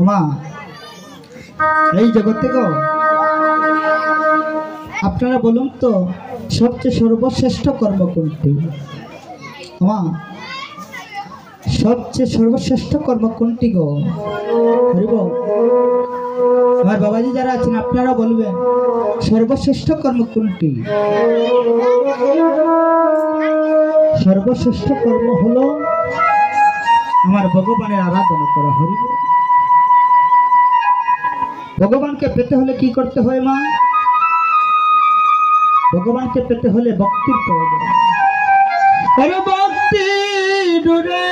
মা এই জগতে গো আপনারা বলুন তো সবচেয়ে সর্বশ্রেষ্ঠ কর্ম কোনটি? মা সবচেয়ে সর্বশ্রেষ্ঠ কর্ম কোনটি গো? হরিব আমার বাবাজি যারা আছেন আপনারা বলবেন সর্বশ্রেষ্ঠ কর্ম কোনটি? সর্বশ্রেষ্ঠ কর্ম হলো আমার ভগবানের আরাধনা করা। হরিব ভগবানকে পেতে হলে কি করতে হয় মা? ভগবানকে পেতে হলে ভক্তির প্রয়োজন। আরে ভক্তি ডুরে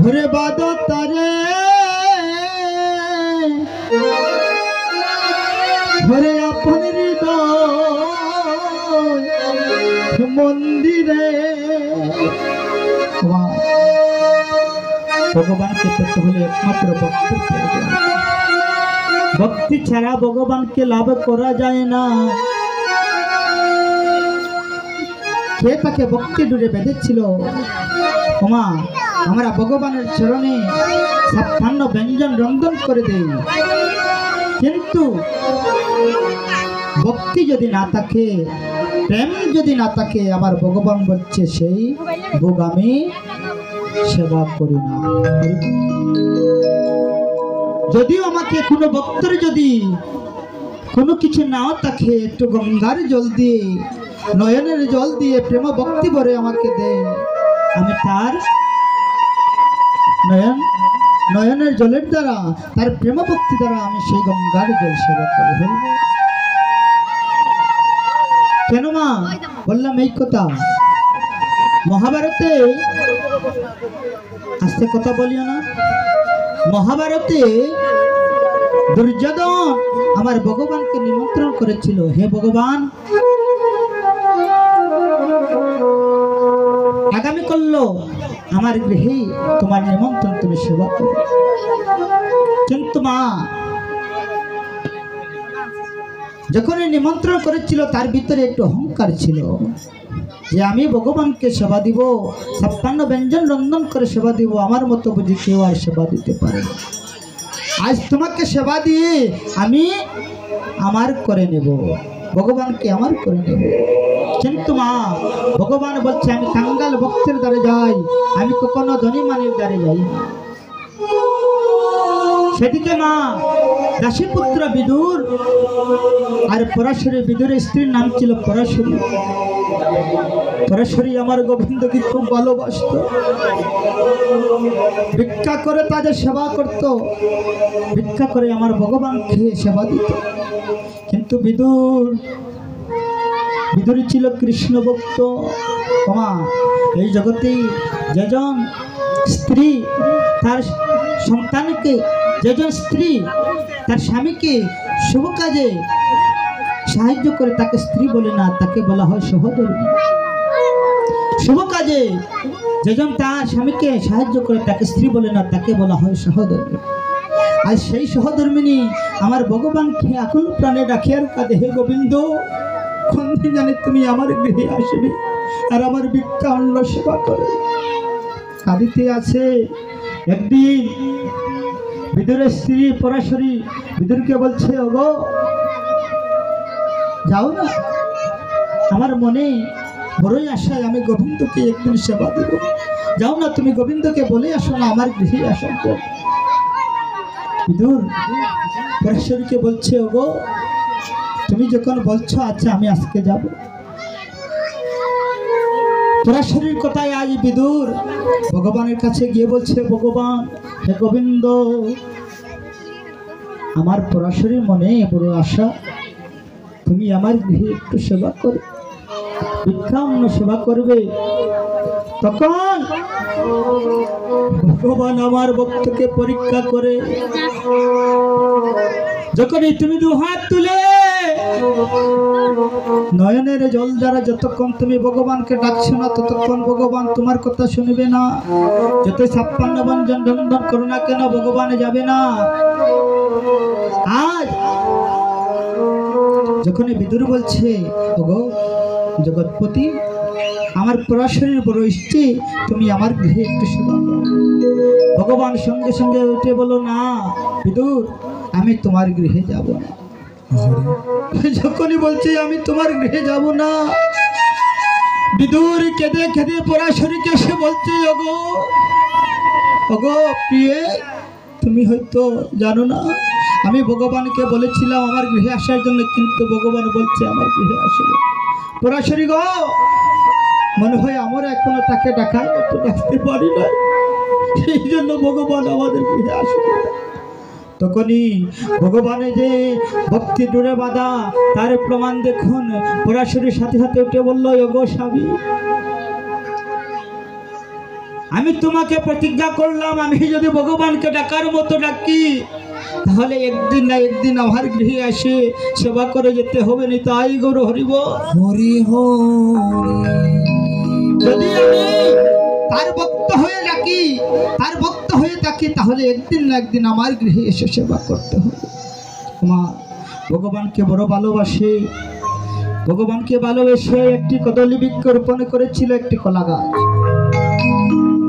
ঘুরে বাদ তারে ঘরে আপন হৃদয় মন্দিরে। ভগবানকে পেতে হলে একমাত্র ভক্তির প্রয়োজন। ভক্তি ছাড়া ভগবানকে লাভ করা যায় না। কে তাকে ভক্তি ডুরে বেঁধেছিল? ওমা আমরা ভগবানের চরণে 56 ব্যঞ্জন রন্ধন করে দেই, কিন্তু ভক্তি যদি না থাকে, প্রেম যদি না থাকে, আবার ভগবান বলছে সেই ভোগ আমি সেবা করি না। যদিও আমাকে কোনো ভক্তর যদি কোনো কিছু নাও থাকে, একটু গঙ্গার জল দিয়ে নয়নের জল দিয়ে প্রেম ভক্তি ভরে আমাকে দে, আমি তার নয়নের জলের দ্বারা, তার প্রেম ভক্তি দ্বারা আমি সেই গঙ্গার জল সেবা করি। কেন মা বললাম এই কথা? মহাভারতে, আস্তে কথা বলিও না, মহাভারতে দুর্যোধন আমার ভগবানকে নিমন্ত্রণ করেছিল, হে ভগবান আগামী করলো আমার গৃহে তোমার নিমন্ত্রণ, তুমি সেবা করো। কিন্তু মা যখন নিমন্ত্রণ করেছিল তার ভিতরে একটু অহংকার ছিল যে আমি ভগবানকে সেবা দিব, 56 ব্যঞ্জন রন্ধন করে সেবা দিব, আমার মতো বুঝি কেউ আর সেবা দিতে পারে না। আজ তোমাকে সেবা দিয়ে আমি আমার করে নেব, ভগবানকে আমার করে নেব। কিন্তু মা ভগবান বলছে আমি কাঙ্গাল ভক্তের দ্বারে যাই, আমি কখনো ধনী মানের দ্বারে যাই না। সেদিকে মা দাসীপুত্র বিদুর আর পরাশরী, বিদুরের স্ত্রীর নাম ছিল পরাশরী। পরাশরী আমার গোবিন্দকে খুব ভালোবাসত, ভিক্ষা করে তাদের সেবা করত, ভিক্ষা করে আমার ভগবানকে সেবা দিত। কিন্তু বিদুর ছিল কৃষ্ণ ভক্ত। মা এই জগতে যেজন স্ত্রী তার সন্তানকে, যেজন স্ত্রী তার স্বামীকে শুভ কাজে সাহায্য করে তাকে স্ত্রী বলে না, তাকে বলা হয় সহধর্মী। শুভ কাজে যেজন তার স্বামীকে সাহায্য করে তাকে স্ত্রী বলে না, তাকে বলা হয় সহধর্মী। আর সেই সহধর্মিনী আমার ভগবানকে আকুল প্রাণে ডাকিয়ার কাঁদে, হে গোবিন্দ কোনদিন জানি তুমি আমার গৃহে আসবে আর আমার ভিক্ষা অন্ন সেবা করে। কাঁদিতে আছে। একদিন বিদুরের স্ত্রী পরাশরী বিদুরকে বলছে, ওগো যাও না, আমার মনে বড়ই আশায় আমি গোবিন্দকে একদিন সেবা দিব, যাও না তুমি গোবিন্দকে বলে আসো না আমার গৃহে আসার জন্য। বিদুর পরাশরীকে বলছে, ওগো তুমি যখন বলছো আচ্ছা আমি আজকে যাব। পরাশরীর কথায় আজ বিদুর ভগবানের কাছে গিয়ে বলছে, ভগবান হে গোবিন্দ, আমার পরাশরীর মনে বড় আশা, তুমি আমার গৃহে একটু সেবা করো, ভিক্ষা অন্ন সেবা করবে। তখন ভগবান আমার ভক্তকে পরীক্ষা করে, যখনই তুমি 2 হাত তুলে নয়নের জল দ্বারা যতক্ষণ তুমি ভগবানকে ডাকছো না, ততক্ষণ ভগবান তোমার কথা শুনবে না। যত 56 ব্যঞ্জন রন্ধন করো না কেন, ভগবানে যাবে না। আজ যখন বিদুর বলছে, ওগো জগৎপতি আমার পরাশরীর বড় ইচ্ছে তুমি আমার গৃহে একটু সেবা করো। ভগবান সঙ্গে সঙ্গে উঠে বলো, না বিদুর, আমি তোমার গৃহে যাব না। যখনই বলছি আমি তোমার গৃহে যাব না, বিদুর কেঁদে কেঁদে পরাশরীকে এসে বলছে, ওগো ওগো প্রিয়ে, তুমি হয়তো জানো না, আমি ভগবানকে বলেছিলাম আমার গৃহে আসার জন্য, কিন্তু ভগবান বলছে আমার গৃহে আসবে। পরাশরী গো, মনে হয় আমরা এখনো তাকে ডাকার মতো ডাকতে পারি না, সেই জন্য ভগবান আমাদের গৃহে আসবে। তখনই ভগবানে যে ভক্তি ডোরে বাঁধা তার প্রমাণ দেখুন। পরাশরীর সাথে সাথে উঠে বলল, ওগো স্বামী, আমি তোমাকে প্রতিজ্ঞা করলাম, আমি যদি ভগবানকে ডাকার মতো ডাকি তাহলে একদিন না একদিন আমার গৃহে আসে সেবা করে যেতে হবে। নি তাই গৌর হরিব হরি হরি। যদি আমি তার ভক্ত হয়ে ডাকি, তার ভক্ত হয়ে থাকি, তাহলে একদিন না একদিন আমার গৃহে এসে সেবা করতে হবে। মা ভগবানকে বড় ভালোবাসে, ভগবানকে ভালোবেসে একটি কদলী বৃক্ষ রোপণ করেছিল, একটি কলা গাছ।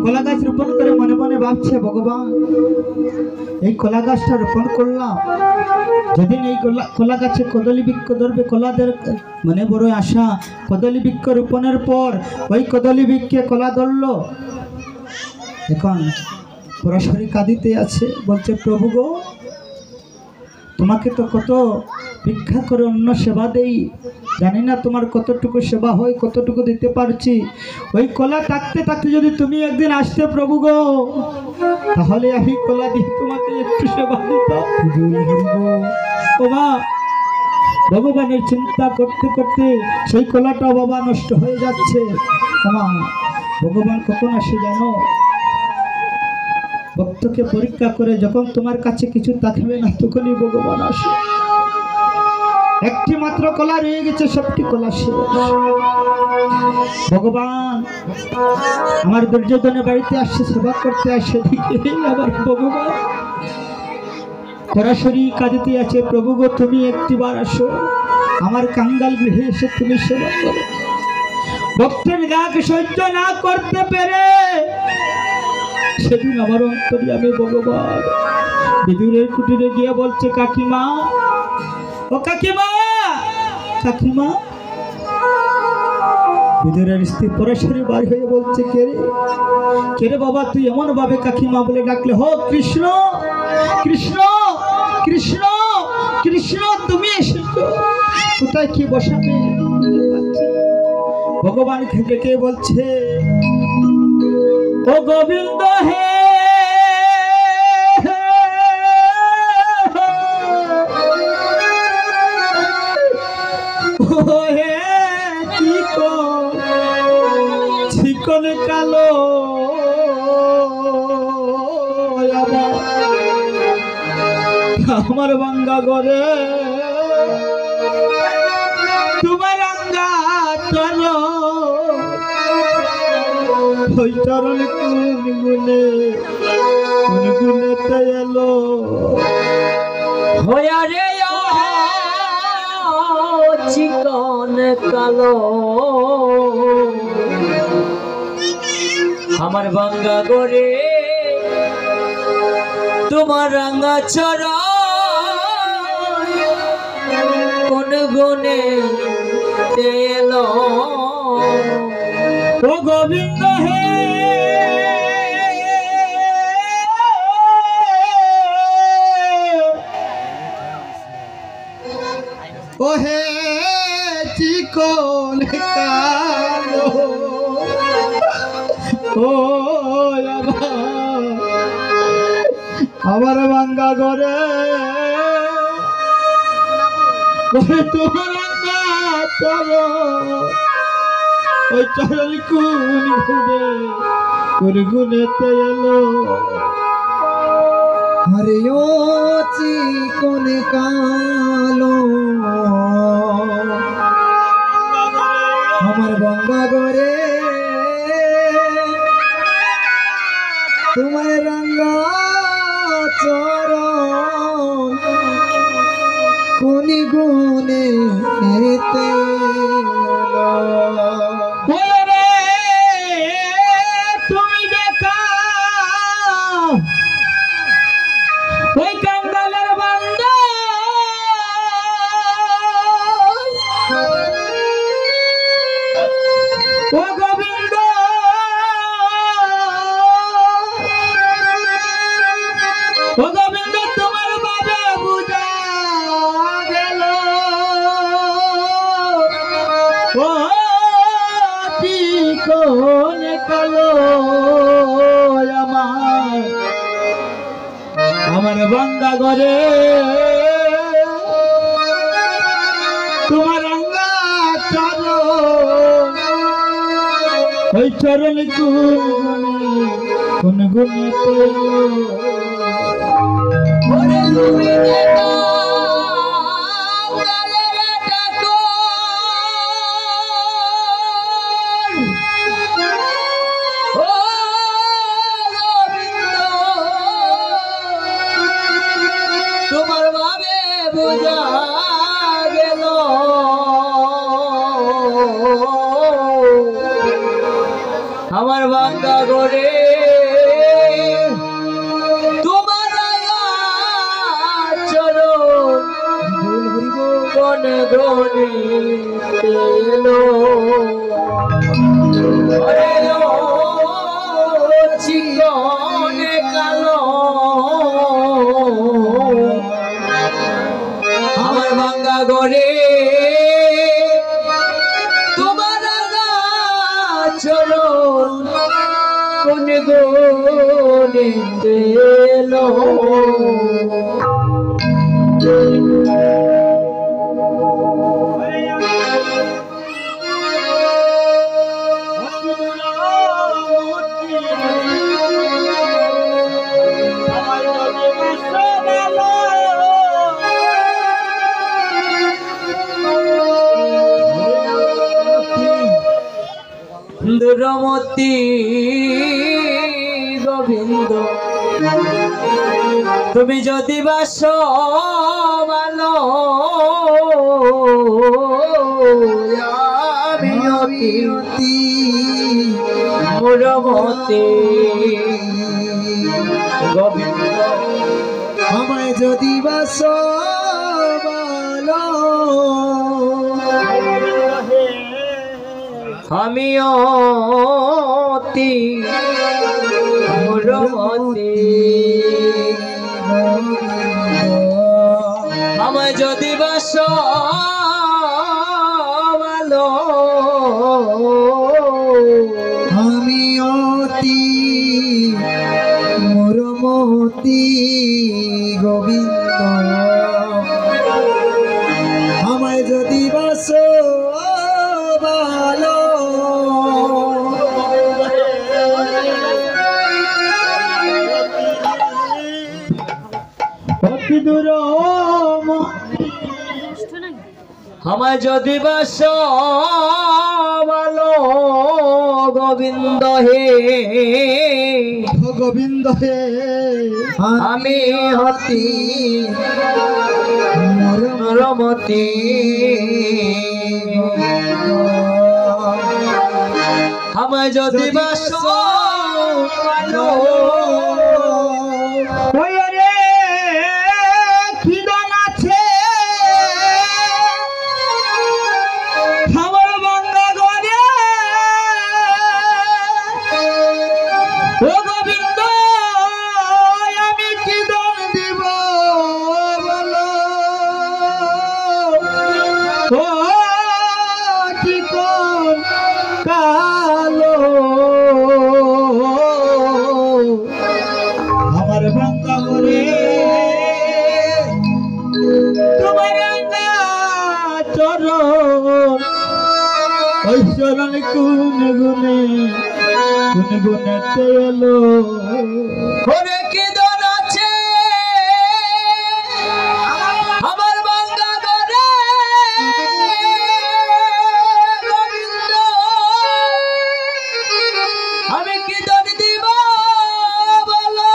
কলা গাছ রোপণ করে মনে মনে ভাবছে, ভগবান এই কলা গাছটা রোপণ করলাম, যেদিন এই কলা গাছে কদলী বৃক্ষ ধরবে, কলাদের মানে বড় আশা। কদলী বৃক্ষ রোপণের পর ওই কদলী বৃক্ষে কলা ধরলো। এখন পরাশরী কাঁদিতে আছে, বলছে, প্রভু গো, তোমাকে তো কত ভিক্ষা করে অন্য সেবা দেই, জানি না তোমার কতটুকু সেবা হয়, কতটুকু দিতে পারছি। ওই কলা থাকতে থাকতে যদি তুমি একদিন আসতে প্রভু গো, তাহলে আমি কলা দিয়ে তোমাকে একটু সেবা দিতাম। ভগবানের চিন্তা করতে করতে সেই কলাটা বাবা নষ্ট হয়ে যাচ্ছে। ভগবান কখন আসে জানো? ভক্তকে পরীক্ষা করে যখন তোমার কাছে কিছু থাকবে না, তখনই ভগবান আসে। একটি মাত্র কলা রয়ে গেছে, সবটি কলা শেষ। ভগবান আমার দুর্যোধনের বাড়িতে আসছে, সেবা করতে আসে, আবার ভগবান পরাশরী কাঁদিতে আছে, প্রভু গো, তুমি একটিবার আসো, আমার কাঙ্গাল গৃহে এসে তুমি সেবা করো। ভক্তের রাগ সহ্য না করতে পেরে সেদিন আমার অন্তর্যামী ভগবান বিদুরের কুটিরে গিয়ে বলছে, কাকিমা, ও কাকিমা, কাকিমা। বিদুরের স্ত্রী পরাশরী বার হয়ে বলছে, কে রে, কে রে বাবা, তুই এমন ভাবে কাকিমা বলে ডাকলে? হো কৃষ্ণ, কৃষ্ণ, কৃষ্ণ, কৃষ্ণ, তুমি এসেছো, কোথায় কি বসাবে? ভগবান ডেকে বলছে, ও গোবিন্দ হে, ও হে চিকন কালো, আমার বাঙ্গা ঘরে তোমার আঙ্গা চলো, ওই চরণ কোন গুণেতে এলো হয়া রে চিকন কালো, আমার বাঙ্গা গরে তোমার রাঙ্গা চরণ কোন গুণে তেলো। ও গোবিন্দ হে, ও হে চিকন কালো, ও আমার বাঙ্গা ঘরে তোমার চলো, ওই চরণ কোন গুণেতে এলো। হরে ও চিকন কালো, আমার বাঙ্গা ঘরে তোমার রাঙ্গা চরণ কোন গুণে তেলো। ভাঙ্গা ঘরে তোমার আঙ্গা চরণ ওই চরণ কোন গুণে তোমার ভাবে বোঝা গেল আমার ভাঙ্গা ঘরে তোমার চরণ কোন গ্রহণে পেলো চিকনে কালো আমার ভাঙ্গা ঘরে তোমার চরণ কোন গুণে পেলো দুরমতি গোবিন্দ তুমি যদি বাস ভালো আমি অতি দুরমতি গোবিন্দ আমায় যদি বাস ভালো আমি অতি মরমতি আমায় যদি বাস ভালো আমি অতি মরমতি গোবিন্দ আমায় যদি বাস ভালো অতি দূর আমায় যদি বাস ভালো গোবিন্দ হে গোবিন্দ হে আমি হতি মরমতি আমায় যদি বাস ভালো কালো আমার ভাঙ্গা ঘরে তোমার চরণ ওই চরণ কোন গুণে এলো ওরে কি দন আছে আমার ভাঙ্গা ঘরে গোবিন্দ আমি কি দন দিব বলো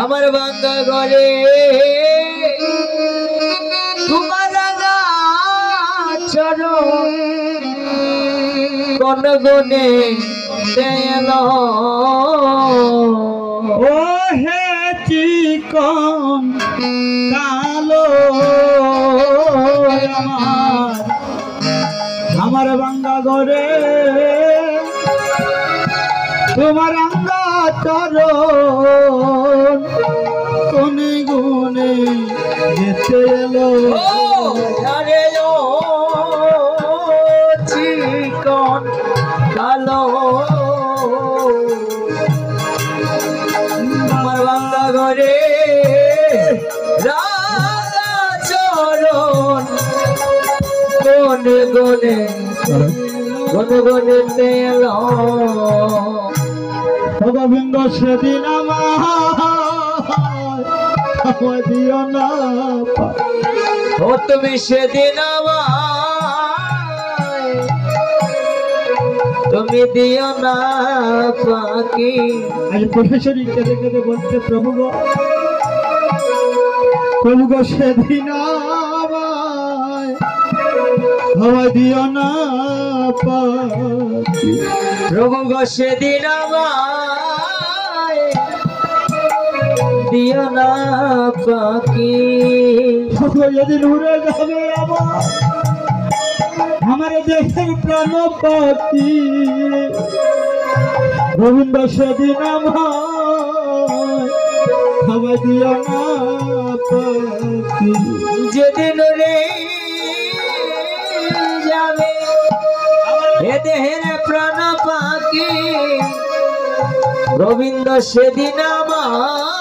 আমার ভাঙ্গা ঘরে তোমার চরণ কোন গুণে দেল ও হে চিকন কালো আমার ভাঙ্গা ঘরে তোমার আঙ্গা চরণ কোন গুণে যেতে এলো আরে ও চিকন গনে গনে গনে এলো ও গোবিন্দ সেদিন আমায় দিও না ও তুমি সেদিন আমায় তুমি দিও না পাখি আজ পুরেশ্বরী কেঁদে কেঁদে বলছে প্রভু গো সেদিন আমায় দিও না পাখি প্রভু গো সেদিন আমায় দিও না পাখি যেদিন উড়ে যাবে আমার দেশের প্রাণ পাখি গোবিন্দ সেদিন আমায় দিও না পাখি যেদিন রে যাবে এ দেহের প্রাণ পাখি গোবিন্দ সেদিন আমার